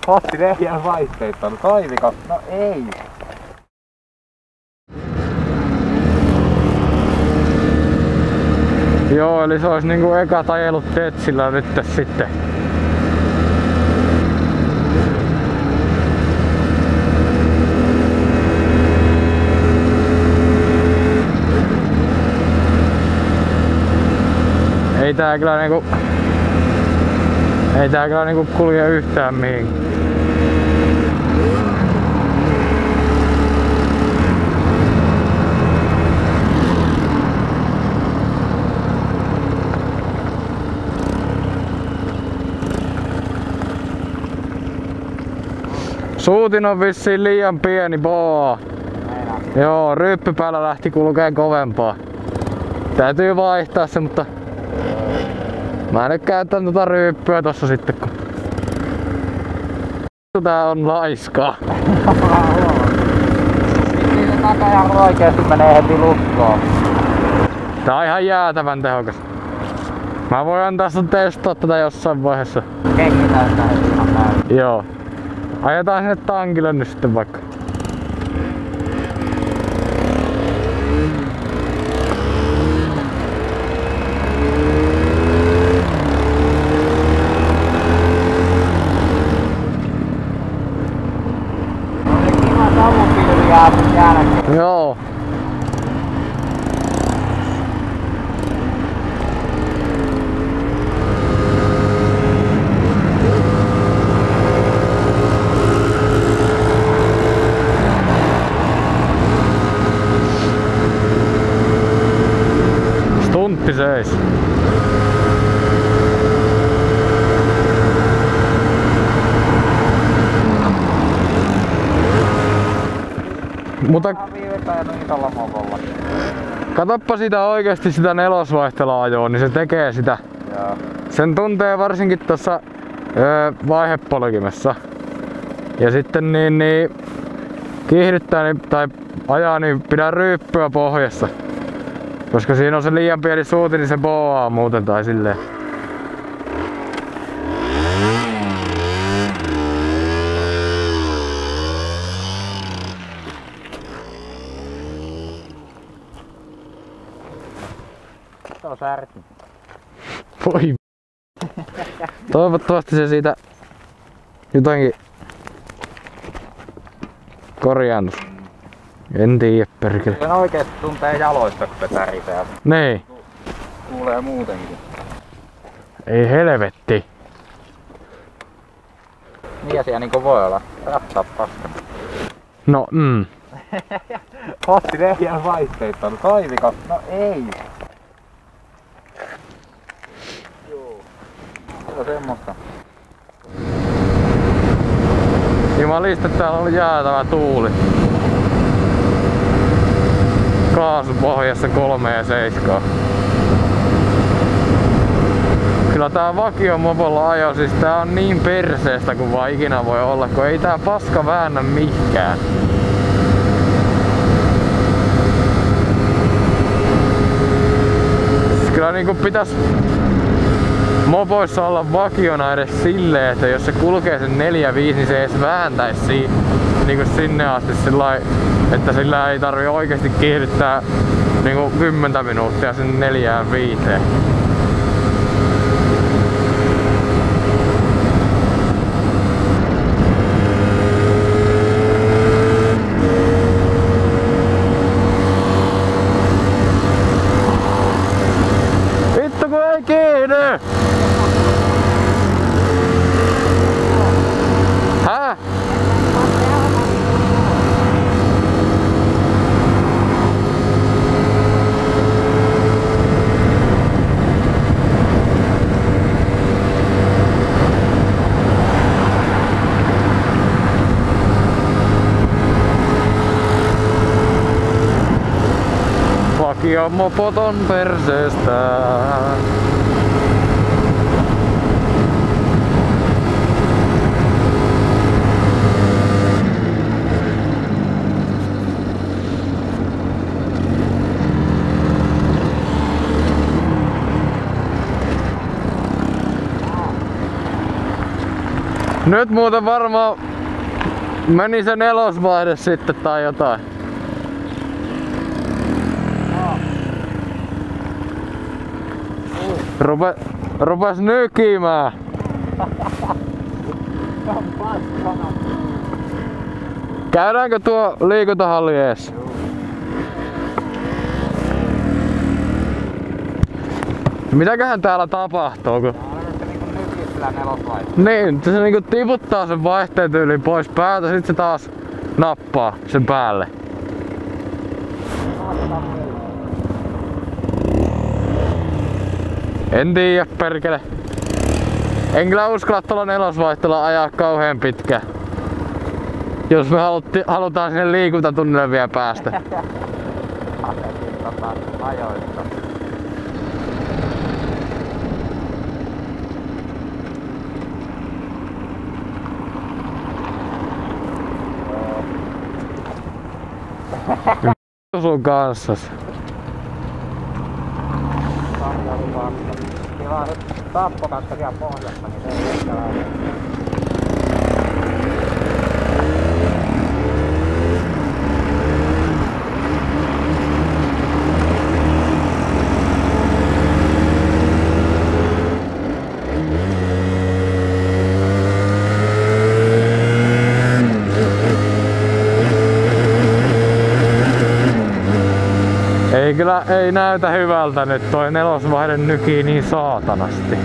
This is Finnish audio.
Otti neljän vaihteittanut. Toimiko? No ei. Joo, eli se olisi niinku ekat ajelut Tetsillä nyt sitten. Ei tää kyllä niinku kulje yhtään mihinkään. Suutin on vissiin liian pieni boa. Joo, ryyppypäällä lähti kulkeen kovempaa. Täytyy vaihtaa se, mutta mä nyt käytän tota ryyppyä tossa sitten, kun tää on laiskaa. Siinä takajarru oikeesti menee heti lukkoon. Tää on ihan jäätävän tehokas. Mä voin antaa sun testaa tätä jossain vaiheessa. Kengitään sitä heti ihan täysin. Joo. Ajetaan sinne tankille nyt sitten vaikka. Kiva savupilvi jälkeen. Joo. Stuntti seis. Mutta katoppa sitä oikeesti sitä nelosvaihtelua-ajoa, niin se tekee sitä. Joo. Sen tuntee varsinkin tuossa vaihepolkimessa. Ja sitten niin kiihdyttää tai ajaa, niin pidä ryyppyä pohjassa. Koska siinä on se liian pieni suuti, niin se boaa muuten tai silleen. Se on särki. Voi. Toivottavasti se siitä jotenkin korjaannus. En tiedä perkele. Se oikeesti tuntee jaloista, kun se tärisee. Niin. Kuulee muutenkin. Ei helvetti. Miesiä niinku voi olla. Rattaa paskana. No Otti neljän vaihteittanut. Toimiko? No ei. Joo. Se on semmoista. Jumalista, täällä on jäätävä tuuli. Kaasupohjassa 3 ja 7. Kyllä tää vakiomopolla ajo, siis tää on niin perseestä kuin vaan ikinä voi olla, kun ei tää paska väännä mihinkään. Siis kyllä niinku pitäis mopoissa olla vakiona edes silleen, että jos se kulkee sen 4-5, niin se edes vääntäisi niinku sinne asti sillai, että sillä ei tarvi oikeesti kiihdyttää niinku 10 minuuttia sen 4-5. Vittu kun ei kiihdy! Hää? Vakiomopot on perseestä. Nyt muuten varmaan meni se nelosvaihde sitten tai jotain. Rupes nykimään. Käydäänkö tuo liikuntahalli ees? Mitäköhän täällä tapahtuu? Kun... Niin, se niinku tiputtaa sen vaihteen tyyliin pois päältä, sit se taas nappaa sen päälle. En tiedä, perkele. En kyllä uskalla tuolla nelosvaihteella ajaa kauhean pitkään. Jos me halutaan sinne liikuntatunnille vielä päästä. Ajoista. Sun kanssas. Tilaa nyt tappokakka siellä pohjassa, niin se ei ehkä lähde. Ei näytä hyvältä nyt, toi nelosvaihde nykii niin saatanasti.